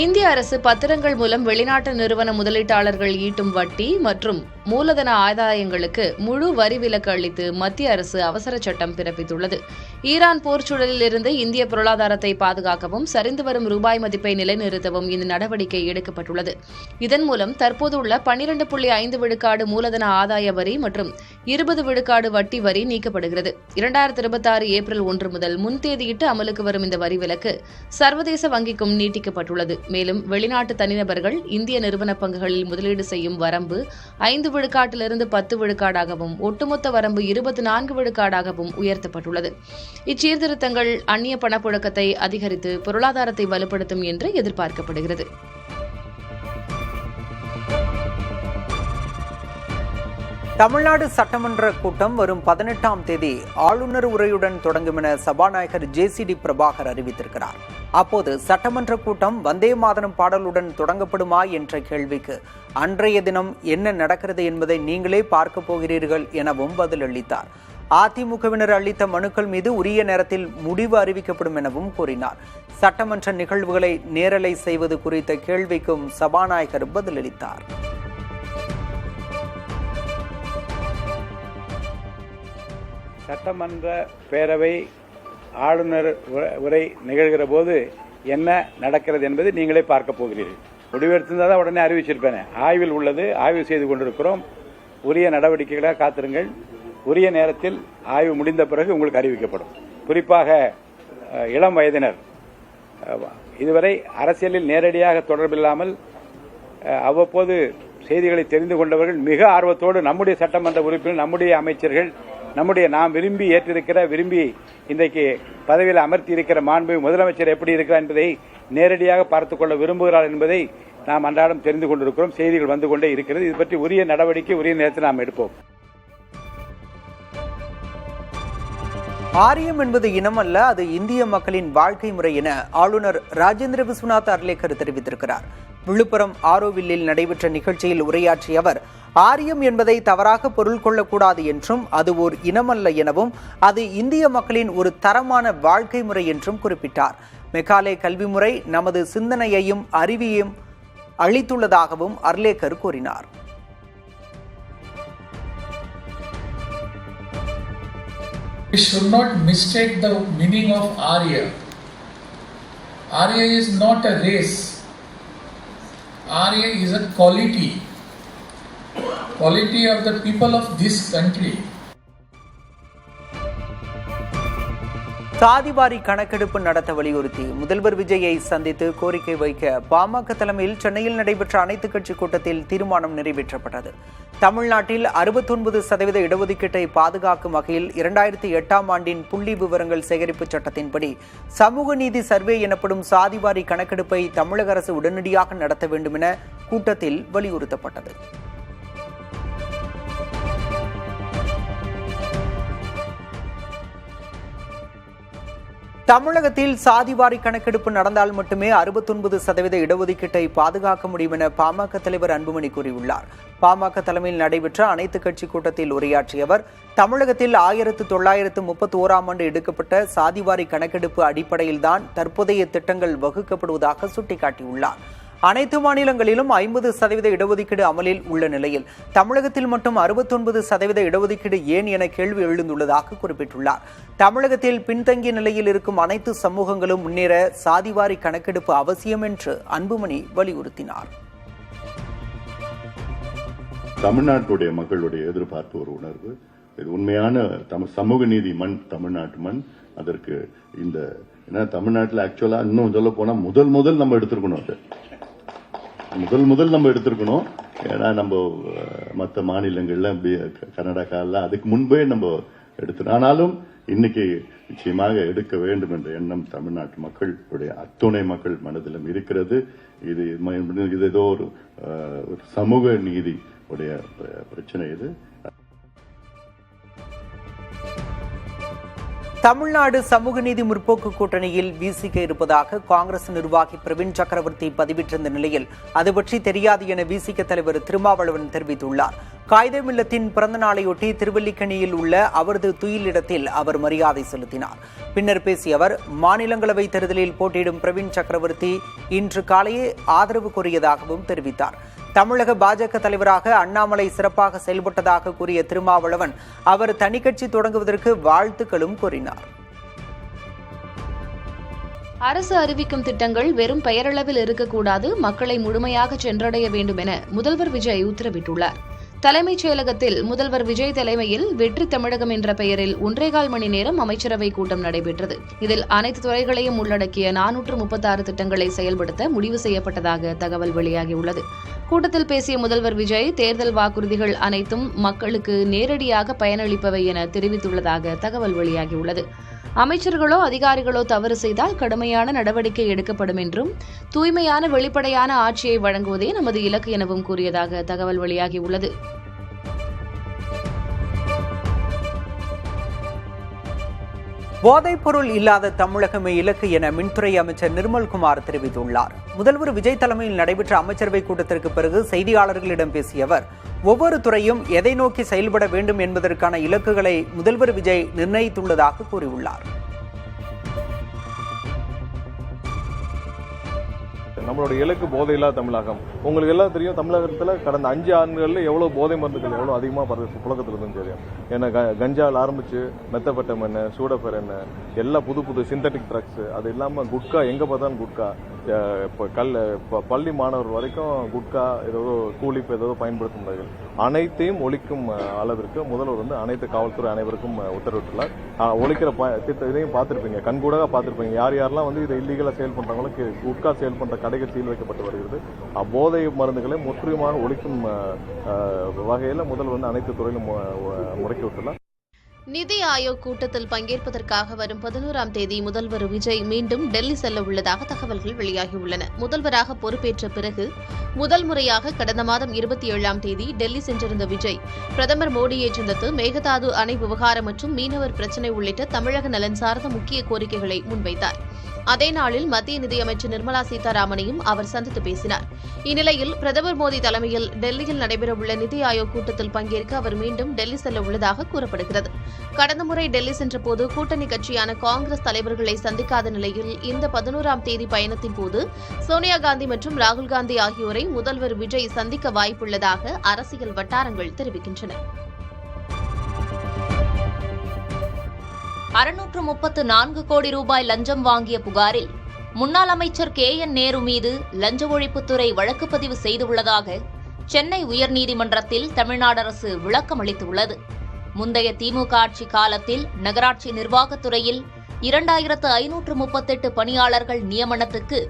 இந்திய அரசு பத்திரங்கள் மூலம் வெளிநாட்டு நிறுவன முதலீட்டாளர்கள் ஈட்டும் வட்டி மற்றும் மூலதன ஆதாயங்களுக்கு முழு வரி விலக்கு அளித்து மத்திய அரசு அவசர சட்டம் பிறப்பித்துள்ளது. ஈரான் போர்ச்சூழலில் இருந்து இந்திய பொருளாதாரத்தை பாதுகாக்கவும் சரிந்து வரும் ரூபாய் மதிப்பை நிலைநிறுத்தவும் இந்த நடவடிக்கை எடுக்கப்பட்டுள்ளது. இதன் மூலம் தற்போது உள்ள 12.5 விழுக்காடு மூலதன ஆதாய வரி மற்றும் 20 விழுக்காடு வட்டி வரி நீக்கப்படுகிறது. 2026 ஏப்ரல் 1 முதல் முன்தேதியிட்டு அமலுக்கு வரும் இந்த வரி விலக்கு சர்வதேச வங்கிக்கும் நீட்டிக்கப்பட்டுள்ளது. மேலும் வெளிநாட்டு தனிநபர்கள் இந்திய நிறுவன பங்குகளில் முதலீடு செய்யும் வரம்பு 5 விழுக்காட்டிலிருந்து 10 விழுக்காடாகவும் ஒட்டுமொத்த வரம்பு 24 விழுக்காடாகவும் உயர்த்தப்பட்டுள்ளது. இச்சீர்திருத்தங்கள் அந்நிய பணப்புழக்கத்தை அதிகரித்து பொருளாதாரத்தை வலுப்படுத்தும் என்று எதிர்பார்க்கப்படுகிறது. தமிழ்நாடு சட்டமன்ற கூட்டம் வரும் 18ஆம் தேதி ஆளுநர் உரையுடன் தொடங்கும் என சபாநாயகர் JCD பிரபாகர் அறிவித்திருக்கிறார். அப்போது சட்டமன்ற கூட்டம் வந்தே மாதரம் பாடலுடன் தொடங்கப்படுமா என்ற கேள்விக்கு அன்றைய தினம் என்ன நடக்கிறது என்பதை நீங்களே பார்க்க போகிறீர்கள் எனவும் பதிலளித்தார். அதிமுகவினர் அளித்த மனுக்கள் மீது உரிய நேரத்தில் முடிவு அறிவிக்கப்படும் எனவும் கூறினார். சட்டமன்ற நிகழ்வுகளை நேரலை செய்வது குறித்த கேள்விக்கும் சபாநாயகர் பதிலளித்தார். சட்டமன்ற பேரவை ஆளுநர் உரை நிகழ்கிற போது என்ன நடக்கிறது என்பதை நீங்களே பார்க்க போகிறீர்கள். முடிவெடுத்திருந்தால் உடனே அறிவிச்சிருப்பேன். ஆய்வில் உள்ளது, ஆய்வு செய்து கொண்டிருக்கிறோம். உரிய நடவடிக்கைகளாக காத்திருங்கள். உரிய நேரத்தில் ஆய்வு முடிந்த பிறகு உங்களுக்கு அறிவிக்கப்படும். குறிப்பாக இளம் வயதினர் இதுவரை அரசியலில் நேரடியாக தொடர்பில்லாமல் அவ்வப்போது செய்திகளை தெரிந்து கொண்டவர்கள் மிக ஆர்வத்தோடு நம்முடைய சட்டமன்ற உறுப்பினர், நம்முடைய அமைச்சர்கள், நாம் விரும்பி விரும்பி இன்றைக்கு பதவியில் அமர்த்தி இருக்கிற மாண்பு முதலமைச்சர் எப்படி இருக்கிறார் என்பதை நேரடியாக பார்த்துக் கொள்ள விரும்புகிறார் என்பதை நாம் அன்றாடம் தெரிந்து கொண்டிருக்கிறோம். செய்திகள் வந்து கொண்டே இருக்கிறது. இது பற்றி உரிய நடவடிக்கை உரிய நேரத்தில் நாம் எடுப்போம். ஆரியம் என்பது இனம் அல்ல, அது இந்திய மக்களின் வாழ்க்கை முறை என ஆளுநர் ராஜேந்திர விஸ்வநாத் அர்லேக்கர் தெரிவித்திருக்கிறார். விழுப்புரம் ஆரோவில்லில் நடைபெற்ற நிகழ்ச்சியில் உரையாற்றிய அவர், ஆரியம் என்பதை தவறாக பொருள் கொள்ளக்கூடாது என்றும் அது ஓர் இனமல்ல எனவும் அது இந்திய மக்களின் ஒரு தரமான வாழ்க்கை முறை என்றும் குறிப்பிட்டார். மெக்காலே கல்வி முறை நமது சிந்தனையையும் அறிவையும் அளித்துள்ளதாகவும் அர்லேக்கர் கூறினார். We should not mistake the meaning of Arya. Arya is not a race. Arya is a quality of the people of this country. சாதிவாரி கணக்கெடுப்பு நடத்த வலியுறுத்தி முதல்வர் விஜயை சந்தித்து கோரிக்கை வைக்க பாமக தலைமையில் சென்னையில் நடைபெற்ற அனைத்துக் கட்சி கூட்டத்தில் தீர்மானம் நிறைவேற்றப்பட்டது. தமிழ்நாட்டில் 69% இடஒதுக்கீட்டை பாதுகாக்கும் வகையில் 2008ஆம் ஆண்டின் புள்ளி விவரங்கள் சேகரிப்பு சட்டத்தின்படி சமூக நீதி சர்வே எனப்படும் சாதிவாரி கணக்கெடுப்பை தமிழக அரசு உடனடியாக நடத்த வேண்டும் என கூட்டத்தில் வலியுறுத்தப்பட்டது. தமிழகத்தில் சாதிவாரி கணக்கெடுப்பு நடந்தால் மட்டுமே 69% இடஒதுக்கீட்டை பாதுகாக்க முடியும் என பாமக தலைவர் அன்புமணி கூறியுள்ளார். பாமக தலைமையில் நடைபெற்ற அனைத்துக் கட்சி கூட்டத்தில் உரையாற்றிய அவர், தமிழகத்தில் 1931ஆம் ஆண்டு எடுக்கப்பட்ட சாதிவாரி கணக்கெடுப்பு அடிப்படையில்தான் தற்போதைய திட்டங்கள் வகுக்கப்படுவதாக சுட்டிக்காட்டியுள்ளார். அனைத்து மாநிலங்களிலும் 50% இடஒதுக்கீடு அமலில் உள்ள நிலையில் தமிழகத்தில் மட்டும் 69% இடஒதுக்கீடு ஏன் என கேள்வி எழுந்துள்ளதாக குறிப்பிட்டுள்ளார். தமிழகத்தில் பின்தங்கிய நிலையில் இருக்கும் அனைத்து சமூகங்களும் முன்னேற சாதிவாரி கணக்கெடுப்பு அவசியம் என்று அன்புமணி வலியுறுத்தினார். தமிழ்நாட்டுடைய மக்களுடைய எதிர்பார்ப்பு ஒரு உணர்வு. இது உண்மையான சமூக நீதி மண், தமிழ்நாட்டு மண். அதற்கு இந்த தமிழ்நாட்டில் ஆக்சுவலா இன்னும் சொல்ல போனா முதல் நம்ம எடுத்திருக்கணும். முதல் நம்ம எடுத்திருக்கணும். ஏன்னா நம்ம மற்ற மாநிலங்கள்ல கர்நாடகால அதுக்கு முன்பே நம்ம எடுத்துரும். ஆனாலும் இன்னைக்கு நிச்சயமாக எடுக்க வேண்டும் என்ற எண்ணம் தமிழ்நாட்டு மக்களுடைய அத்துணை மக்கள் மனதிலும் இருக்கிறது. இது ஏதோ ஒரு சமூக நீதி உடைய பிரச்சனை. இது தமிழ்நாடு சமூக நீதி முற்போக்கு கூட்டணியில் விசிக இருப்பதாக காங்கிரஸ் நிர்வாகி பிரவீன் சக்கரவர்த்தி பதிவிட்டிருந்த நிலையில் அது பற்றி தெரியாது என விசிக தலைவர் திருமாவளவன் தெரிவித்துள்ளார். காயிதே மில்லத்தின் பிறந்த நாளையொட்டி திருவல்லிக்கணியில் உள்ள அவரது துயிலிடத்தில் அவர் மரியாதை செலுத்தினார். பின்னர் பேசிய அவர், மாநிலங்களவை தேர்தலில் போட்டியிடும் பிரவீன் சக்கரவர்த்தி இன்று காலையே ஆதரவு கோரியதாகவும் தெரிவித்தார். தமிழக பாஜக தலைவராக அண்ணாமலை சிறப்பாக செயல்பட்டதாக கூறிய திருமாவளவன் அவர் தனிக்கட்சி தொடங்குவதற்கு வாழ்த்துக்களும் கூறினார். அரசு அறிவிக்கும் திட்டங்கள் வெறும் பெயரளவில் இருக்கக்கூடாது, மக்களை முழுமையாக சென்றடைய வேண்டும் என முதல்வர் விஜய் உத்தரவிட்டுள்ளார். தலைமைச் செயலகத்தில் முதல்வர் விஜய் தலைமையில் வெற்றி தமிழகம் என்ற பெயரில் 1.25 மணி நேரம் அமைச்சரவை கூட்டம் நடைபெற்றது. இதில் அனைத்து துறைகளையும் உள்ளடக்கிய 436 திட்டங்களை செயல்படுத்த முடிவு செய்யப்பட்டதாக தகவல் வெளியாகியுள்ளது. கூட்டத்தில் பேசிய முதல்வர் விஜய், தேர்தல் வாக்குறுதிகள் அனைத்தும் மக்களுக்கு நேரடியாக பயனளிப்பவை என தெரிவித்துள்ளதாக தகவல் வெளியாகியுள்ளது. அமைச்சர்களோ அதிகாரிகளோ தவறு செய்தால் கடுமையான நடவடிக்கை எடுக்கப்படும் என்றும், தூய்மையான வெளிப்படையான ஆட்சியை வழங்குவதே நமது இலக்கு எனவும் கூறியதாக தகவல் வெளியாகியுள்ளது. போதைப்பொருள் இல்லாத தமிழகமே இலக்கு என மின்துறை அமைச்சர் நிர்மல்குமார் தெரிவித்துள்ளார். முதல்வர் விஜய் தலைமையில் நடைபெற்ற அமைச்சரவை கூட்டத்திற்கு பிறகு செய்தியாளர்களிடம் பேசிய அவர், ஒவ்வொரு துறையும் எதை நோக்கி செயல்பட வேண்டும் என்பதற்கான இலக்குகளை முதல்வர் விஜய் நிர்ணயித்துள்ளதாக கூறியுள்ளார். நம்மளோட இலக்கு போதையில்லா தமிழகம். உங்களுக்கு எல்லாம் தெரியும், தமிழகத்தில் கடந்த 5 ஆண்டுகளில் எவ்வளோ போதை மருந்துகள் எவ்வளோ அதிகமாக புழக்கத்தில் இருந்துன்னு தெரியும். ஏன்னா கஞ்சாவில் ஆரம்பிச்சு மெத்தபெட்டமைன், சூடோஃபெரன், எல்லா புது சிந்தட்டிக் ட்ரக்ஸ், அது இல்லாமல் குட்கா, எங்கே பார்த்தாலும் குட்கா, இப்போ பள்ளி மாணவர் வரைக்கும் குட்கா ஏதோ கூலிப்பு ஏதோ பயன்படுத்தும் அனைத்தையும் ஒழிக்கும் அளவிற்கு முதல்வர் வந்து அனைத்து காவல்துறை அனைவருக்கும் உத்தரவிட்டுள்ளார். ஒழிக்கிற இதையும் பார்த்துருப்பீங்க, கண்கூடாக பார்த்துருப்பீங்க. யாரெல்லாம் வந்து இதை இல்லீகலாக சேல் பண்ணுறாங்களோ, குட்கா சேல் பண்ணுற கடைகள் சீல் வைக்கப்பட்டு வருகிறது. போதை மருந்துகளை முற்றிலுமாக ஒழிக்கும் வகையில் முதல்வர் வந்து அனைத்து துறையிலும் முடக்கி விட்டுள்ளார். நிதி ஆயோக் கூட்டத்தில் பங்கேற்பதற்காக வரும் 11ஆம் தேதி முதல்வர் விஜய் மீண்டும் டெல்லி செல்ல உள்ளதாக தகவல்கள் வெளியாகியுள்ளன. முதல்வராக பொறுப்பேற்ற பிறகு முதல் முறையாக கடந்த மாதம் 27ஆம் தேதி டெல்லி சென்றிருந்த விஜய் பிரதமர் மோடியை சந்தித்து மேகதாது அணை விவகாரம் மற்றும் மீனவர் பிரச்சினை உள்ளிட்ட தமிழக நலன் சார்ந்த முக்கிய கோரிக்கைகளை முன்வைத்தார். அதே நாளில் மத்திய நிதியமைச்சர் நிர்மலா சீதாராமனையும் அவர் சந்தித்து பேசினார். இந்நிலையில் பிரதமர் மோடி தலைமையில் டெல்லியில் நடைபெறவுள்ள நிதி ஆயோக் கூட்டத்தில் பங்கேற்க அவர் மீண்டும் டெல்லி செல்ல உள்ளதாக கூறப்படுகிறது. கடந்த முறை டெல்லி சென்றபோது கூட்டணி கட்சியான காங்கிரஸ் தலைவர்களை சந்திக்காத நிலையில் இந்த 11ஆம் தேதி பயணத்தின் போது சோனியா காந்தி மற்றும் ராகுல் காந்தி ஆகியோரை முதல்வர் விஜய் சந்திக்க வாய்ப்புள்ளதாக அரசியல் வட்டாரங்கள் தெரிவிக்கின்றன. 634 கோடி ரூபாய் லஞ்சம் வாங்கிய புகாரில் முன்னாள் அமைச்சர் KN நேரு மீது லஞ்ச ஒழிப்புத்துறை வழக்கு பதிவு செய்துள்ளதாக சென்னை உயர்நீதிமன்றத்தில் தமிழ்நாடு அரசு விளக்கம் அளித்துள்ளது. முந்தைய திமுக ஆட்சி காலத்தில் நகராட்சி நிர்வாகத்துறையில் 2538 பணியாளர்கள் நியமனத்துக்கு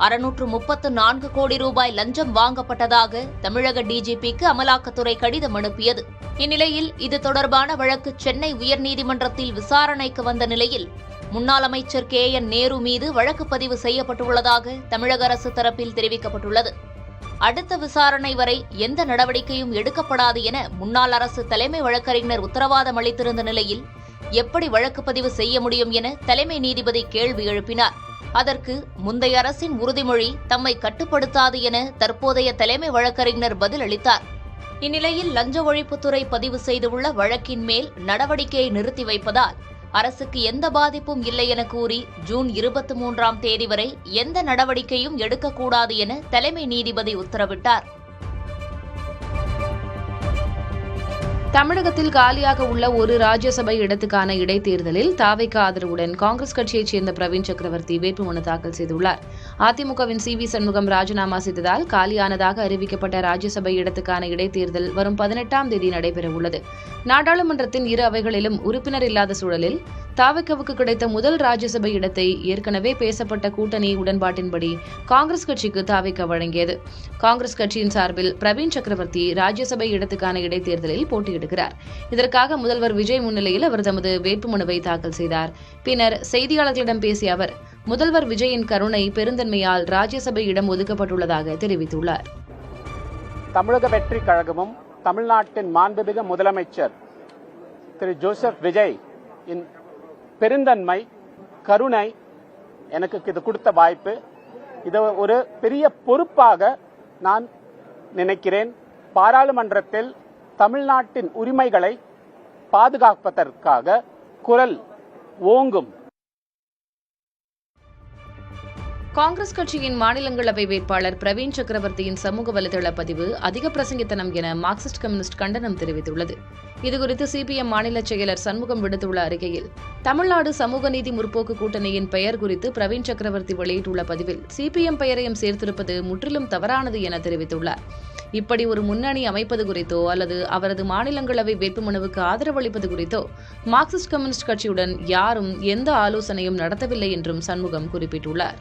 634 கோடி ரூபாய் லஞ்சம் வாங்கப்பட்டதாக தமிழக டிஜிபிக்கு அமலாக்கத்துறை கடிதம் அனுப்பியது. இந்நிலையில் இது தொடர்பான வழக்கு சென்னை உயர்நீதிமன்றத்தில் விசாரணைக்கு வந்த நிலையில் முன்னாள் அமைச்சர் KN நேரு மீது வழக்கு பதிவு செய்யப்பட்டுள்ளதாக தமிழக அரசு தரப்பில் தெரிவிக்கப்பட்டுள்ளது. அடுத்த விசாரணை வரை எந்த நடவடிக்கையும் எடுக்கப்படாது என முன்னாள் அரசு தலைமை வழக்கறிஞர் உத்தரவாதம் அளித்திருந்த நிலையில் எப்படி வழக்கு பதிவு செய்ய முடியும் என தலைமை நீதிபதி கேள்வி எழுப்பினார். அதற்கு முந்தைய அரசின் உறுதிமொழி தம்மை கட்டுப்படுத்தாது என தற்போதைய தலைமை வழக்கறிஞர் பதிலளித்தார். இந்நிலையில் லஞ்ச ஒழிப்புத்துறை பதிவு செய்துள்ள வழக்கின் மேல் நடவடிக்கையை நிறுத்தி வைப்பதால் அரசுக்கு எந்த பாதிப்பும் இல்லை என கூறி ஜூன் 23ஆம் தேதி வரை எந்த நடவடிக்கையும் எடுக்கக்கூடாது என தலைமை நீதிபதி உத்தரவிட்டார். தமிழகத்தில் காலியாக உள்ள ஒரு ராஜ்யசபை இடத்துக்கான இடைத்தேர்தலில் தாவேகா ஆதரவுடன் காங்கிரஸ் கட்சியைச் சேர்ந்த பிரவீன் சக்கரவர்த்தி வேட்புமனு தாக்கல் செய்துள்ளார். அதிமுகவின் CV சண்முகம் ராஜினாமா செய்ததால் காலியானதாக அறிவிக்கப்பட்ட ராஜ்யசபை இடத்துக்கான இடைத்தேர்தல் வரும் 18ஆம் தேதி நடைபெறவுள்ளது. நாடாளுமன்றத்தின் இரு அவைகளிலும் உறுப்பினர் இல்லாத சூழலில் தாவேகாவுக்கு கிடைத்த முதல் ராஜ்யசபை இடத்தை ஏற்கனவே பேசப்பட்ட கூட்டணி உடன்பாட்டின்படி காங்கிரஸ் கட்சிக்கு தாவேகா வழங்கியது. காங்கிரஸ் கட்சியின் சார்பில் பிரவீன் சக்கரவர்த்தி ராஜ்யசபை இடத்துக்கான இடைத்தேர்தலில் போட்டியிடுகிறார். இதற்காக முதல்வர் விஜய் முன்னிலையில் அவர் தமது வேட்புமனுவை தாக்கல் செய்தார். பின்னர் செய்தியாளர்களிடம் பேசிய அவர், முதல்வர் விஜயின் கருணை பெருந்தன்மையால் ராஜ்யசபை இடம் ஒதுக்கப்பட்டுள்ளதாக தெரிவித்துள்ளார். தமிழக வெற்றி கழகமும் தமிழ்நாட்டின் மாண்புமிகு முதலமைச்சர் திரு ஜோசப் விஜய் பெருந்தன்மை, கருணை எனக்கு இது கொடுத்த வாய்ப்பு. இது ஒரு பெரிய பொறுப்பாக நான் நினைக்கிறேன். பாராளுமன்றத்தில் தமிழ்நாட்டின் உரிமைகளை பாதுகாப்பதற்காக குரல் ஓங்கும். காங்கிரஸ் கட்சியின் மாநிலங்களவை வேட்பாளர் பிரவீன் சக்கரவர்த்தியின் சமூக வலைதள பதிவு அதிக பிரசங்கித்தனம் என மார்க்சிஸ்ட் கம்யூனிஸ்ட் கண்டனம் தெரிவித்துள்ளது. இதுகுறித்து சிபிஎம் மாநில செயலர் சண்முகம் விடுத்துள்ள அறிக்கையில், தமிழ்நாடு சமூக நீதி முற்போக்கு கூட்டணியின் பெயர் குறித்து பிரவீன் சக்கரவர்த்தி வெளியிட்டுள்ள பதிவில் சிபிஎம் பெயரையும் சேர்த்திருப்பது முற்றிலும் தவறானது என தெரிவித்துள்ளார். இப்படி ஒரு முன்னணி அமைப்பது குறித்தோ அல்லது அவரது மாநிலங்களவை வேட்புமனுவுக்கு ஆதரவளிப்பது குறித்தோ மார்க்சிஸ்ட் கம்யூனிஸ்ட் கட்சியுடன் யாரும் எந்த ஆலோசனையும் நடத்தவில்லை என்றும் சண்முகம் குறிப்பிட்டுள்ளார்.